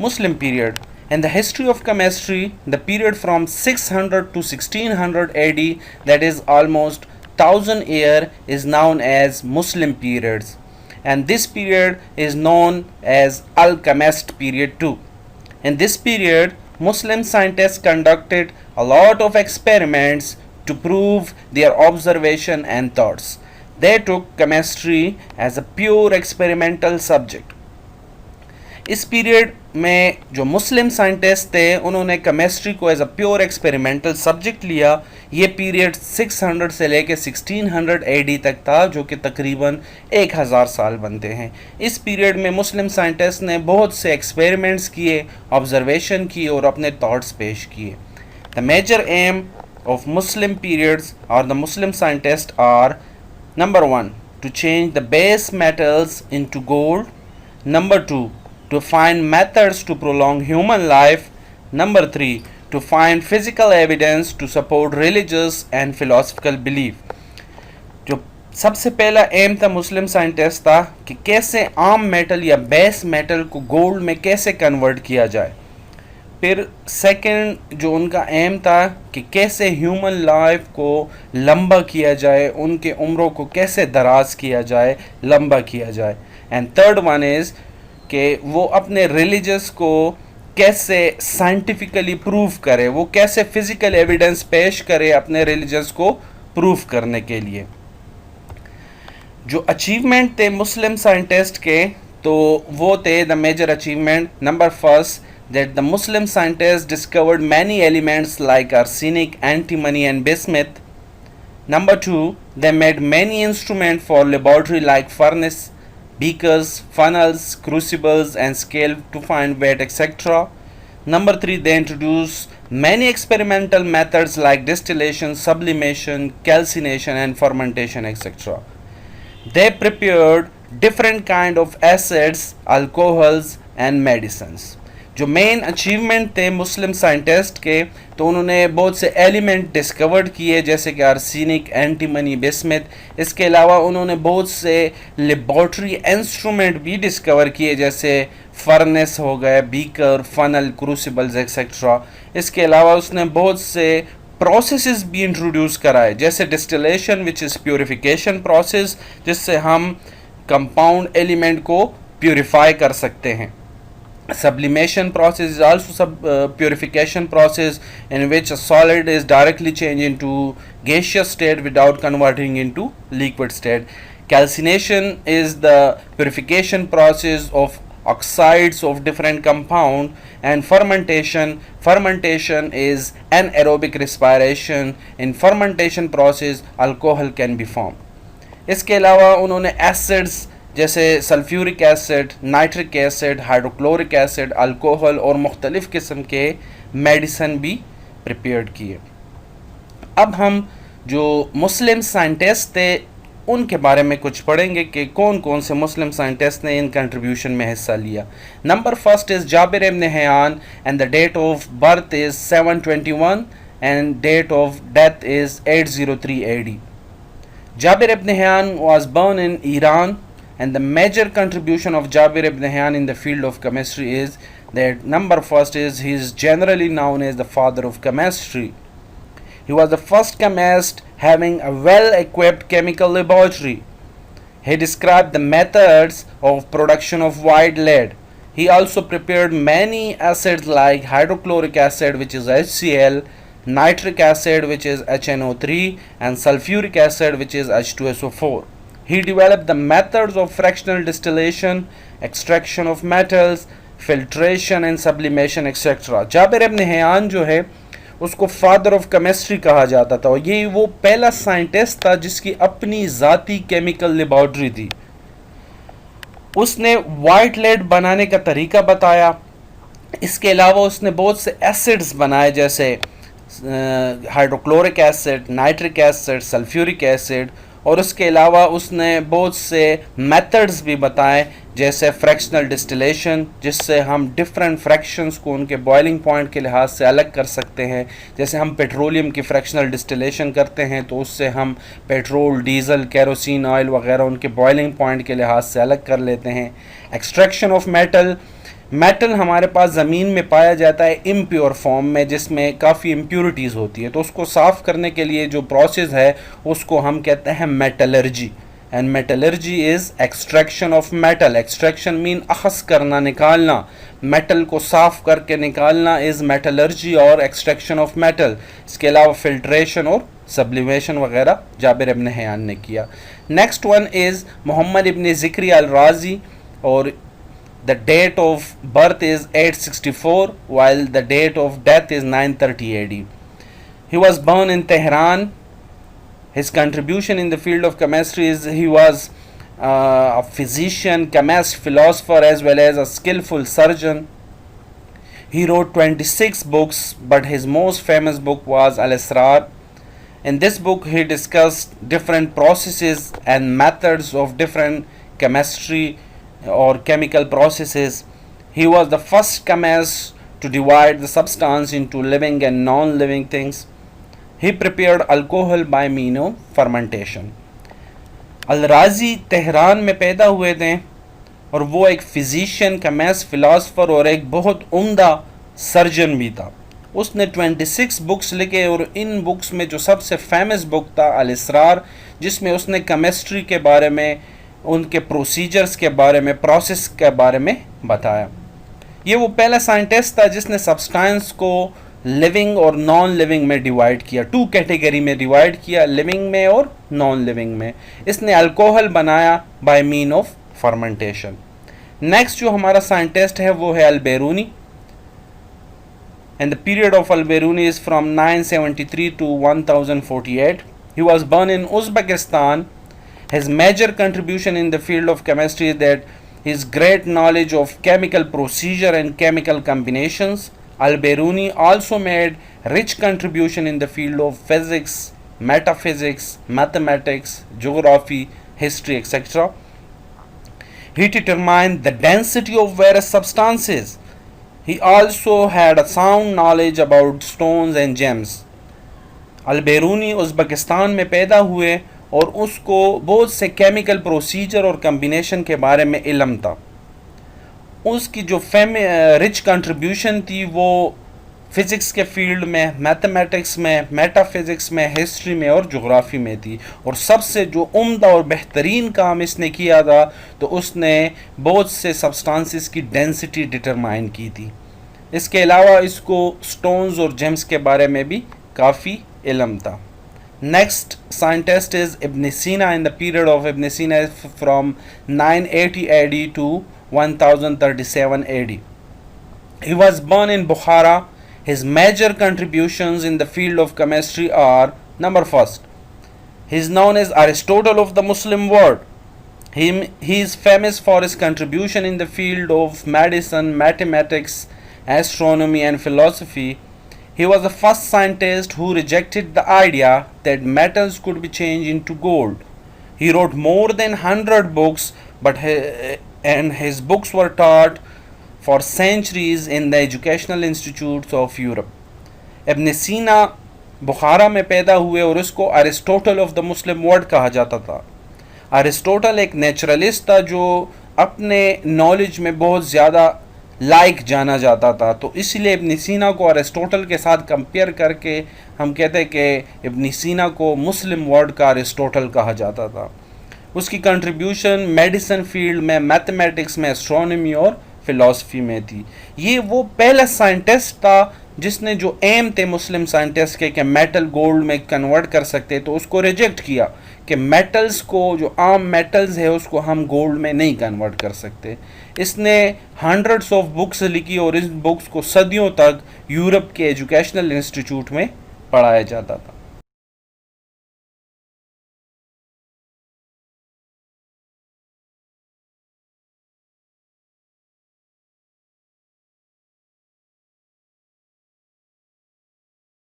Muslim period. In the history of chemistry, the period from 600 to 1600 AD, that is almost 1000 year, is known as Muslim periods, and this period is known as Alchemist period too. In this period, Muslim scientists conducted a lot of experiments to prove their observation and thoughts. They took chemistry as a pure experimental subject. इस period में जो Muslim scientist थे उन्होंने chemistry को as a pure experimental subject लिया. ये period 600 से लेकर 1600 एडी तक था, जो कि तकरीबन 1000 साल बनते हैं. इस पीरियड में मुस्लिम साइंटिस्ट ने बहुत से एक्सपेरिमेंट्स किए, ऑब्जर्वेशन किए और अपने थॉट्स पेश किए. The major aim of Muslim periods और the Muslim scientist are: number 1, to change the base metals into gold. Number 2, to find methods to prolong human life. Number 3, to find physical evidence to support religious and philosophical belief. जो सबसे पहला M था मुस्लिम scientist था कि कैसे आम metal या base metal को गोल्ड में कैसे कन्वर्ट किया जाए. फिर सेकंड जो उनका एम था कि कैसे ह्यूमन लाइफ को लंबा किया जाए, उनके उम्रों को कैसे दराज किया जाए, लंबा किया जाए. एंड थर्ड वन इज़ कि वो अपने रिलीजियस को कैसे साइंटिफिकली प्रूव करे, वो कैसे फिजिकल एविडेंस पेश करे अपने रिलीजियस को प्रूव करने के लिए. जो अचीवमेंट थे मुस्लिम साइंटिस्ट के, तो वो थे the major achievement. Number first, that the Muslim scientists discovered many elements like arsenic, antimony and bismuth. Number 2, they made many instruments for laboratory like furnace, beakers, funnels, crucibles and scale to find weight, etc. Number 3, they introduced many experimental methods like distillation, sublimation, calcination and fermentation, etc. They prepared different kind of acids, alcohols and medicines. जो main achievement थे मुस्लिम scientist के, तो उन्होंने बहुत से element discovered किए जैसे कि आर्सेनिक, एंटीमनी, बिस्मिथ. इसके अलावा उन्होंने बहुत से लेबॉर्ट्री इंस्ट्रूमेंट भी डिस्कवर किए जैसे फर्नेस हो गए, बीकर, फनल, क्रूसिबल्स एक्सेट्रा. इसके अलावा उसने बहुत से प्रोसेसेस भी इंट्रोड्यूस कराए जैसे distillation which is purification process, जिससे हम कंपाउंड एलिमेंट को प्योरीफाई कर सकते हैं. Sublimation process is also purification process in which a solid is directly changed into gaseous state without converting into liquid state. Calcination is the purification process of oxides of different compound. And fermentation is anaerobic respiration. In fermentation process alcohol can be formed. इसके अलावा उन्होंने acids जैसे sulphuric acid, nitric acid, hydrochloric acid, alcohol और मुख्तलिफ़ किस्म के medicine भी prepared किए. अब हम जो मुस्लिम साइंटिस्ट थे उनके बारे में कुछ पढ़ेंगे कि कौन कौन से मुस्लिम साइंटिस्ट ने इन कंट्रीब्यूशन में हिस्सा लिया. Number first is Jabir ibn Hayyan and the date of birth is 721 and date of death is 803 AD. Jabir ibn Hayyan was born in Iran. And the major contribution of Jabir ibn Hayyan in the field of chemistry is that number first is he is generally known as the father of chemistry. He was the first chemist having a well-equipped chemical laboratory. He described the methods of production of white lead. He also prepared many acids like hydrochloric acid, which is HCl, nitric acid, which is HNO3, and sulfuric acid, which is H2SO4. He developed the methods of fractional distillation, extraction of metals, filtration and sublimation, etc. Jabir ibn Hayyan जो है उसको father of chemistry कहा जाता था, और ये वो पहला साइंटिस्ट था जिसकी अपनी ज़ाती केमिकल लेबॉर्ट्री थी. उसने वाइट लेड बनाने का तरीका बताया. इसके अलावा उसने बहुत से एसिड्स बनाए जैसे hydrochloric acid, nitric acid, sulphuric acid, और उसके अलावा उसने बहुत से मेथड्स भी बताए जैसे फ्रैक्शनल डिस्टिलेशन, जिससे हम डिफरेंट फ्रैक्शंस को उनके बॉइलिंग पॉइंट के लिहाज से अलग कर सकते हैं. जैसे हम पेट्रोलियम की फ्रैक्शनल डिस्टिलेशन करते हैं तो उससे हम पेट्रोल, डीजल, केरोसिन ऑयल वगैरह उनके बॉइलिंग पॉइंट के लिहाज से अलग कर लेते हैं. एक्सट्रैक्शन ऑफ मेटल, मेटल हमारे पास ज़मीन में पाया जाता है इम्प्योर फॉर्म में, जिसमें काफ़ी इम्प्योरिटीज़ होती है, तो उसको साफ़ करने के लिए जो प्रोसेस है उसको हम कहते हैं metallurgy. And metallurgy is extraction of metal. Extraction mean अखज़ करना, निकालना, मेटल को साफ़ करके निकालना इज़ मेटलर्जी और एक्सट्रैक्शन ऑफ मेटल। इसके अलावा फिल्ट्रेशन और सब्लिमेशन वगैरह जाबिर इब्न हयान ने किया। नेक्स्ट वन इज़ मोहम्मद इब्न ज़िक्री अल राज़ी, और the date of birth is 864 while the date of death is 930 AD. He was born in Tehran. His contribution in the field of chemistry is he was a physician, chemist, philosopher, as well as a skillful surgeon. He wrote 26 books, but his most famous book was Al-Israr. In this book he discussed different processes and methods of different chemistry or chemical processes. He was the first chemist to divide the substance into living and non-living things. He prepared alcohol by means of fermentation. Al Razi Tehran में पैदा हुए थे और वो एक physician, chemist, philosopher और एक बहुत उम्दा सर्जन भी था। उसने 26 बुक्स लिखे और इन बुक्स में जो सबसे फेमस बुक था अल-इसरार, जिसमें उसने केमिस्ट्री के बारे में, उनके प्रोसीजर्स के बारे में, प्रोसेस के बारे में बताया। ये वो पहला साइंटिस्ट था जिसने सब्सटेंस को लिविंग और नॉन लिविंग में डिवाइड किया, टू कैटेगरी में डिवाइड किया, लिविंग में और नॉन लिविंग में। इसने अल्कोहल बनाया by mean of fermentation. Next जो हमारा साइंटिस्ट है वो है Al Biruni, and the period of Al Biruni is from 973 to 1048. He was born in Uzbekistan. His major contribution in the field of chemistry is that his great knowledge of chemical procedure and chemical combinations. Al-Biruni also made rich contribution in the field of physics, metaphysics, mathematics, geography, history, etc. He determined the density of various substances. He also had a sound knowledge about stones and gems. Al-Biruni Uzbekistan में पैदा हुए और उसको बहुत से chemical procedure और combination के बारे में इल्म था। उसकी जो रिच कंट्रीब्यूशन थी वो फ़िज़िक्स के फील्ड में, मैथमेटिक्स में, मेटाफिज़िक्स में, हिस्ट्री में और जोग्राफ़ी में थी। और सबसे जो उम्दा और बेहतरीन काम इसने किया था तो उसने बहुत से सब्सटेंसेस की डेंसिटी डिटरमाइन की थी। इसके अलावा इसको स्टोन्स और जेम्स के बारे में भी काफ़ी इल्म था। Next scientist is Ibn Sina. In the period of Ibn Sina is from 980 AD to 1037 AD. He was born in Bukhara. His major contributions in the field of chemistry are: number first, he is known as Aristotle of the Muslim world. He is famous for his contribution in the field of medicine, mathematics, astronomy and philosophy. He was the first scientist who rejected the idea that metals could be changed into gold. He wrote more than 100 books, and his books were taught for centuries in the educational institutes of Europe. Ibn Sina बुखारा में पैदा हुए और उसको Aristotle of the Muslim world कहा जाता था। Aristotle एक naturalist था जो अपने नॉलेज में बहुत ज़्यादा लाइक जाना जाता था, तो इसलिए इब्न सीना को अरिस्टोटल के साथ कंपेयर करके हम कहते हैं कि इब्न सीना को मुस्लिम वर्ल्ड का अरिस्टोटल कहा जाता था। उसकी कंट्रीब्यूशन मेडिसिन फील्ड में, मैथमेटिक्स में, एस्ट्रोनॉमी और फ़िलासफ़ी में थी। ये वो पहला साइंटिस्ट था जिसने जो एम थे मुस्लिम साइंटिस्ट के कि मेटल गोल्ड में कन्वर्ट कर सकते, तो उसको रिजेक्ट किया कि मेटल्स को, जो आम मेटल्स है उसको हम गोल्ड में नहीं कन्वर्ट कर सकते। इसने हंड्रेड्स ऑफ बुक्स लिखी और इस बुक्स को सदियों तक यूरोप के एजुकेशनल इंस्टीट्यूट में पढ़ाया जाता था।